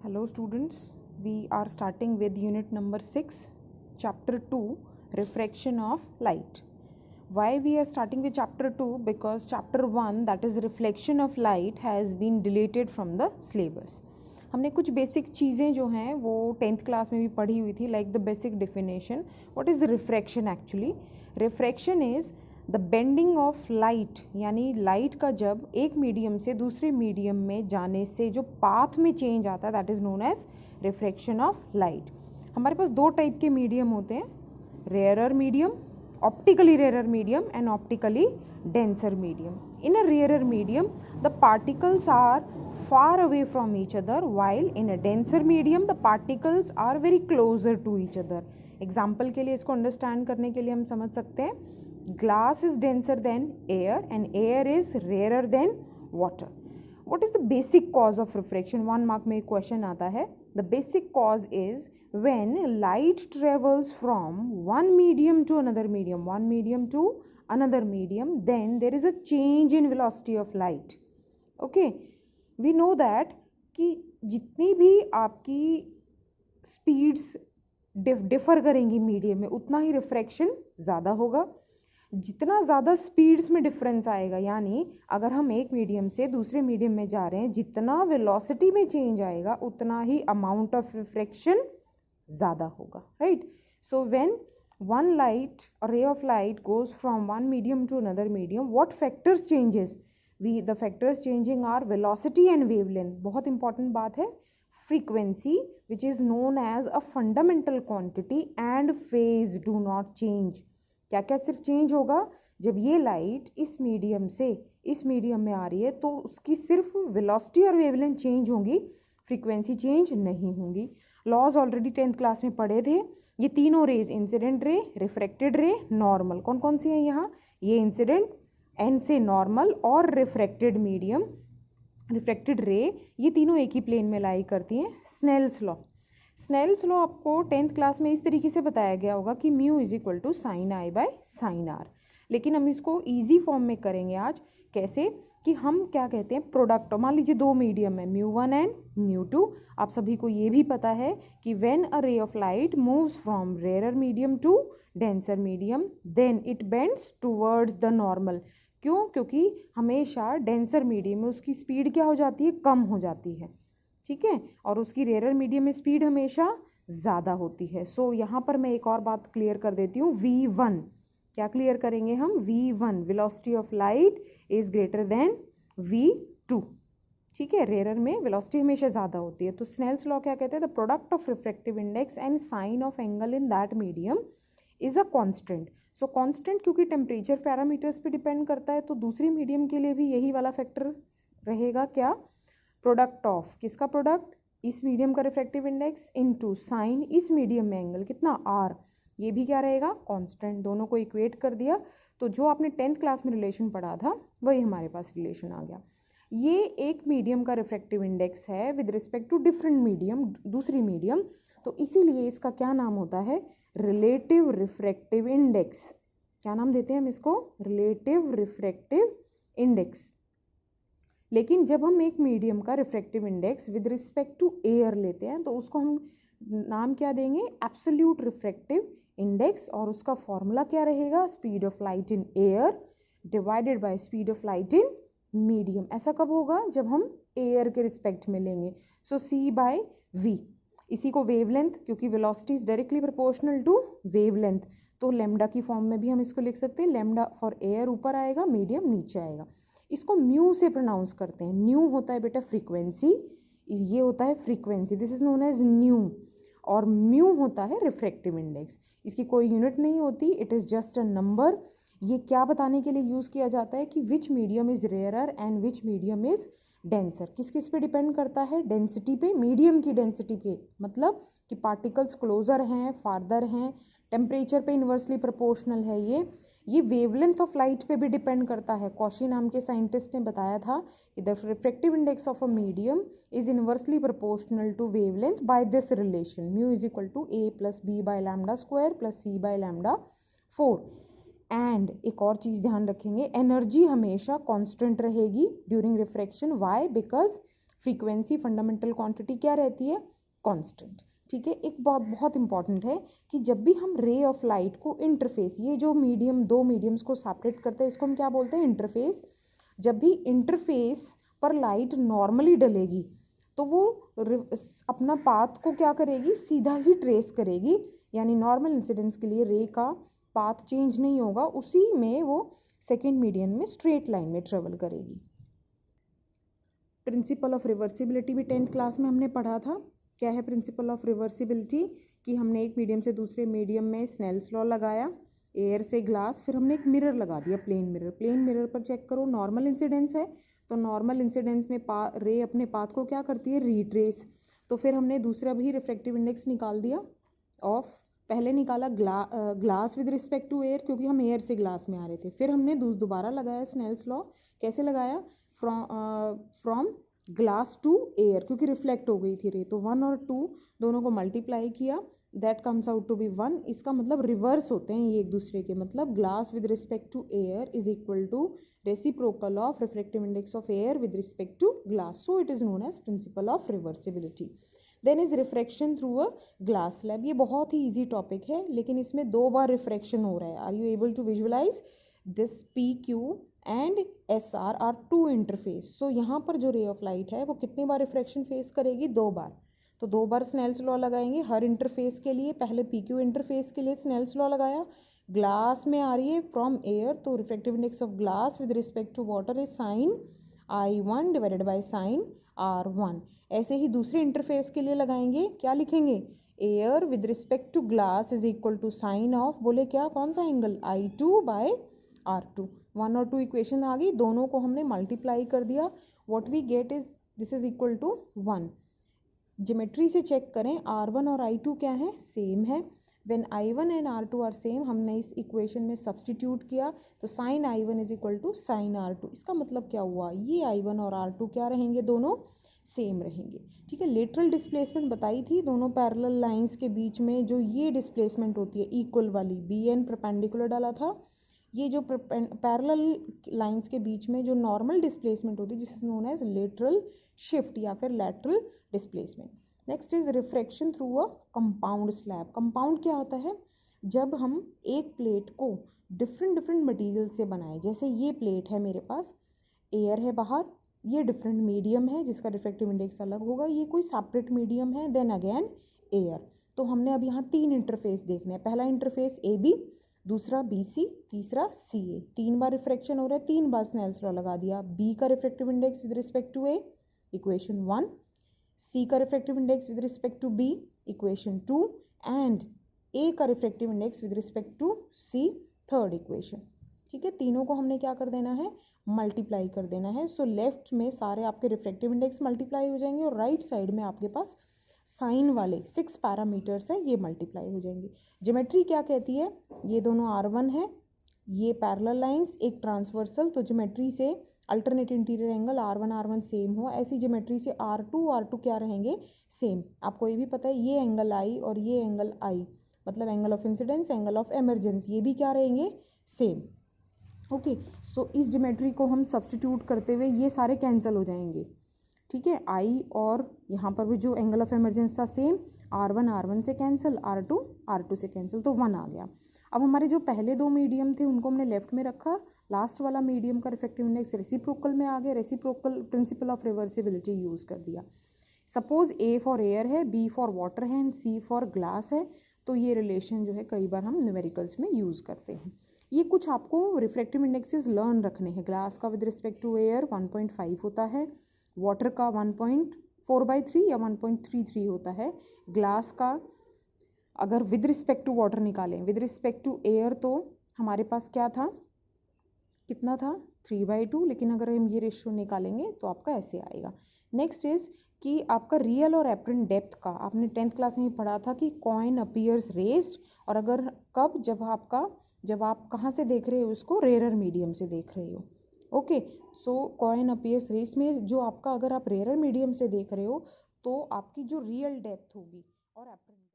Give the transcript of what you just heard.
Hello students, we are starting with unit number 6, chapter 2, refraction of light. Why we are starting with chapter 2? Because chapter 1, that is reflection of light, has been deleted from the syllabus. हमने कुछ basic चीज़ें जो हैं वो 10th class में भी पढ़ी हुई थी, like the basic definition. What is refraction actually? Refraction is the bending of light, यानी लाइट का जब एक मीडियम से दूसरे मीडियम में जाने से जो पाथ में चेंज आता है, that is known as refraction of light. हमारे पास दो टाइप के मीडियम होते हैं, rarer medium, optically rarer medium and optically denser medium. In a rarer medium, the particles are far away from each other, while in a denser medium, the particles are very closer to each other. Example के लिए इसको understand करने के लिए हम समझ सकते हैं, glass is denser than air and air is rarer than water. What is the basic cause of refraction? 1 mark में एक question आता है. The basic cause is when light travels from one medium to another medium, one medium to another medium, then there is a change in velocity of light. Okay, we know that कि जितनी भी आपकी speeds differ करेंगी medium में, उतना ही refraction ज़्यादा होगा. जितना ज़्यादा स्पीड्स में डिफरेंस आएगा, यानी अगर हम एक मीडियम से दूसरे मीडियम में जा रहे हैं, जितना वेलोसिटी में चेंज आएगा उतना ही अमाउंट ऑफ रिफ्रैक्शन ज़्यादा होगा, right. So when one light, a ray of light goes from one medium to another medium, what factors changes? The factors changing are velocity and wavelength. बहुत important बात है. Frequency, which is known as a fundamental quantity, and phase do not change. क्या क्या सिर्फ change होगा? जब ये light इस मीडियम से इस मीडियम में आ रही है तो उसकी सिर्फ वेलोसिटी और वेवलेंथ चेंज होंगी, फ्रीक्वेंसी चेंज नहीं होंगी. लॉज ऑलरेडी 10th क्लास में पढ़े थे. ये तीनों rays, incident ray, refracted ray, normal, कौन कौन सी हैं यहाँ? ये इंसिडेंट, एन से नॉर्मल और रिफ्रैक्टेड मीडियम, रिफ्रैक्टेड रे, ये तीनों एक ही प्लेन में लाई करती हैं. स्नेल्स लॉ, स्नेल्स लॉ आपको 10th क्लास में इस तरीके से बताया गया होगा कि mu is equal to sine I by sine R. लेकिन हम इसको इजी फॉर्म में करेंगे आज. कैसे? कि हम क्या कहते हैं, प्रोडक्ट, मान लीजिए दो मीडियम है, mu one and mu two. आप सभी को ये भी पता है कि when a ray of light moves from rare medium to denser medium, then it bends towards the normal. क्यों? क्योंकि हमेशा डेंसर मीडियम में उसकी स्पीड क्या हो जाती है? कम हो जाती है, ठीक है, और उसकी रेयर मीडियम में स्पीड हमेशा ज़्यादा होती है. सो यहाँ पर मैं एक और बात क्लियर कर देती हूँ. V1, क्या क्लियर करेंगे हम? V1, velocity of light is greater than V2, ठीक है. रेयर में वेलोसिटी हमेशा ज़्यादा होती है. तो स्नेल्स लॉ क्या कहते हैं? The product of refractive index and sine of angle in that medium is a constant. So constant क्योंकि टेम्परेचर पैरामीटर्स पे डिपेंड करता है, तो दूसरी मीडियम के लिए भी यही वाला फैक्टर रहेगा. क्या? प्रोडक्ट ऑफ, किसका प्रोडक्ट? इस मीडियम का रिफ्रैक्टिव इंडेक्स इनटू साइन इस मीडियम में एंगल, कितना? आर. ये भी क्या रहेगा? कांस्टेंट. दोनों को इक्वेट कर दिया तो जो आपने 10th क्लास में रिलेशन पढ़ा था वही हमारे पास रिलेशन आ गया. ये एक मीडियम का रिफ्रैक्टिव इंडेक्स है with respect to different medium, दूसरी मीडियम, तो इसीलिए इसका क्या नाम होता है? Relative refractive index. क्या नाम देते हैं हम इसको? Relative refractive index. लेकिन जब हम एक मीडियम का refractive index with respect to air लेते हैं तो उसको हम नाम क्या देंगे? Absolute refractive index. और उसका फॉर्मूला क्या रहेगा? Speed of light in air divided by speed of light in medium. ऐसा कब होगा? जब हम एयर के रिस्पेक्ट में लेंगे. So C by V. इसी को वेवलेंथ, क्योंकि velocity is directly proportional to wavelength, तो लेमडा की फॉर्म में भी हम इसको लिख सकते हैं. लेमडा फॉर एयर ऊपर आएगा, मीडियम नीचे आएगा. इसको म्यू से प्रोनाउंस करते हैं. न्यू होता है बेटा फ्रीक्वेंसी, ये होता है frequency, this is known as nu. और म्यू होता है रिफ्रैक्टिव इंडेक्स. इसकी कोई यूनिट नहीं होती, it is just a number. ये क्या बताने के लिए यूज़ किया जाता है कि विच medium is rarer and which medium is denser. किस किस पे डिपेंड करता है? डेंसिटी पे, मीडियम की डेंसिटी पे, मतलब कि पार्टिकल्स क्लोजर हैं, फार्दर हैं. टेम्परेचर पे इन्वर्सली प्रोपोर्शनल है. ये वेवलेंथ ऑफ लाइट पे भी डिपेंड करता है. कॉशी नाम के साइंटिस्ट ने बताया था कि the refractive index of a medium is inversely proportional to wavelength by this relation, mu is equal to A plus B by lambda square plus C by lambda 4. And एक और चीज़ ध्यान रखेंगे, एनर्जी हमेशा कांस्टेंट रहेगी during refraction. Why? Because frequency fundamental quantity क्या रहती है, कांस्टेंट। ठीक है, एक बात बहुत इंपॉर्टेंट है कि जब भी हम रे ऑफ लाइट को इंटरफेस, ये जो मीडियम, दो मीडियम्स को सेपरेट करते हैं, इसको हम क्या बोलते हैं, इंटरफेस। जब भी इंटरफेस पर लाइट नॉर्मली डलेगी तो वो अपना पाथ को क्या करेगी, सीधा ही ट्रेस करेगी, यानी नॉर्मल इंसिडेंस के लिए रे का पाथ चेंज नहीं होगा, उसी में वो सेकेंड मीडियम में स्ट्रेट लाइन में ट्रेवल करेगी। प्रिंसिपल ऑफ रिवर्सिबिलिटी भी 10th क्लास में हमने पढ़ा था। क्या है प्रिंसिपल ऑफ रिवर्सिबिलिटी, कि हमने एक मीडियम से दूसरे मीडियम में स्नेल्स लॉ लगाया, एयर से ग्लास, फिर हमने एक मिरर लगा दिया, प्लेन मिरर। प्लेन मिरर पर चेक करो, नॉर्मल इंसिडेंस है, तो नॉर्मल इंसिडेंस में रे अपने पाथ को क्या करती है, रिट्रेस। तो फिर हमने दूसरा भी रिफ्रैक्टिव इंडेक्स निकाल दिया ऑफ, पहले निकाला glass with respect to air, क्योंकि हम एयर से ग्लास में आ रहे थे। फिर हमने दोबारा लगाया स्नेल्स लॉ, कैसे लगाया, फ्रॉम ग्लास टू एयर, क्योंकि रिफ्लेक्ट हो गई थी रे, तो 1 और 2 दोनों को मल्टीप्लाई किया, that comes out to be 1। इसका मतलब रिवर्स होते हैं ये एक दूसरे के, मतलब glass with respect to air is equal to reciprocal of refractive index of air with respect to glass, so it is known as principle of reversibility. Then is refraction through a glass slab. ये बहुत ही easy topic है, लेकिन इसमें 2 बार refraction हो रहा है। Are you able to visualise this P Q and S R two interface. So यहाँ पर जो रे ऑफ लाइट है वो कितनी बार रिफ्रैक्शन फेस करेगी, 2 बार। तो 2 बार स्नेल्स लॉ लगाएंगे हर इंटरफेस के लिए। पहले पी क्यू इंटरफेस के लिए स्नेल्स लॉ लगाया, ग्लास में आ रही है फ्रॉम एयर, तो refractive index of glass with respect to water is sine I1 divided by sine R1। ऐसे ही दूसरे इंटरफेस के लिए लगाएंगे, क्या लिखेंगे, air with respect to glass is equal to sine of, बोले क्या, कौन सा एंगल, I2 बाय R2। 1 और 2 इक्वेशन आ गई, दोनों को हमने मल्टीप्लाई कर दिया, what we get is this is equal to 1। Geometry से चेक करें, R1 और I2 क्या है, सेम है। When I1 and R2 are same, हमने इस इक्वेशन में सब्सटीट्यूट किया, तो sine I1 is equal to sine R2। इसका मतलब क्या हुआ, ये I1 और R2 क्या रहेंगे, दोनों सेम रहेंगे। ठीक है, लेटरल डिस्प्लेसमेंट बताई थी, दोनों पैरेलल लाइंस के बीच में जो ये डिस्प्लेसमेंट होती है इक्वल वाली, BN परपेंडिकुलर डाला था, ये जो पैरेलल लाइंस के बीच में जो नॉर्मल डिस्प्लेसमेंट होती है जिस is known as lateral shift या फिर lateral displacement. Next is refraction through a compound slab. Compound क्या होता है, जब हम एक प्लेट को डिफरेंट मटेरियल से बनाए, जैसे ये प्लेट है मेरे पास, एयर है बाहर, ये डिफरेंट मीडियम है जिसका रिफ्रैक्टिव इंडेक्स अलग होगा, ये कोई सेपरेट मीडियम है, देन अगेन एयर। तो हमने अब यहाँ 3 इंटरफेस देखने हैं, पहला इंटरफेस AB, दूसरा BC, तीसरा CA। 3 बार रिफ्रैक्शन हो रहा है, 3 बार स्नेल्स लॉ लगा दिया। B का refractive index with respect to A, equation 1, C का refractive index with respect to B, equation 2, and A का refractive index with respect to C, third equation. ठीक है, तीनों को हमने क्या कर देना है, मल्टीप्लाई कर देना है। सो लेफ्ट में सारे आपके रिफ्रैक्टिव इंडेक्स मल्टीप्लाई हो जाएंगे और राइट साइड में आपके पास साइन वाले 6 पैरामीटर्स हैं, ये मल्टीप्लाई हो जाएंगे। ज्योमेट्री क्या कहती है, ये दोनों R1 है, ये पैरेलल लाइंस, एक ट्रांसवर्सल, तो ज्योमेट्री से alternate interior angle R1 same हो, ऐसी ज्योमेट्री से R2 क्या रहेंगे, सेम। आपको ये भी पता है ये एंगल I और ये एंगल I, मतलब angle of incidence, angle of emergence, ये भी क्या रहेंगे, सेम। ओके, सो इस ज्योमेट्री को हम सब्स्टिट्यूट करते हुए ये सारे कैंसिल हो जाएंगे। ठीक है, I और यहाँ पर भी जो एंगल ऑफ इमरजेंस था सेम, R1 से कैंसिल, R2 से कैंसिल, तो 1 आ गया। अब हमारे जो पहले 2 मीडियम थे उनको हमने लेफ्ट में रखा, लास्ट वाला मीडियम का रिफ्रैक्टिव इंडेक्स रेसिप्रोकल में आ गया, reciprocal principal of reversibility use कर दिया। सपोज A फॉर एयर है, B फॉर वाटर है एंड C फॉर ग्लास है, तो ये रिलेशन जो है कई बार हम न्यूमेरिकल्स में यूज़ करते हैं। ये कुछ आपको रिफ्रैक्टिव इंडेक्सेस लर्न रखने हैं। ग्लास का विद रिस्पेक्ट टू एयर 1.5 होता है, वाटर का 1.4/3 या 1.33 होता है। ग्लास का अगर विद रिस्पेक्ट टू वाटर निकालें, विद रिस्पेक्ट टू एयर, तो हमारे पास क्या था, कितना था, 3/2, लेकिन अगर हम ये रेशियो निकालेंगे तो आपका ऐसे आएगा। नेक्स्ट इज कि आपका रियल और एपरेंट डेप्थ का, आपने 10th क्लास में पढ़ा था कि कॉइन अपीयर्स रेज्ड, और अगर कब, जब आप कहाँ से देख रहे हो उसको, रेयरर मीडियम से देख रहे हो। ओके, सो कॉइन अपीयर्स रेस में जो आपका, अगर आप रेयरर मीडियम से देख रहे हो तो आपकी जो रियल डेप्थ होगी और एपरेंट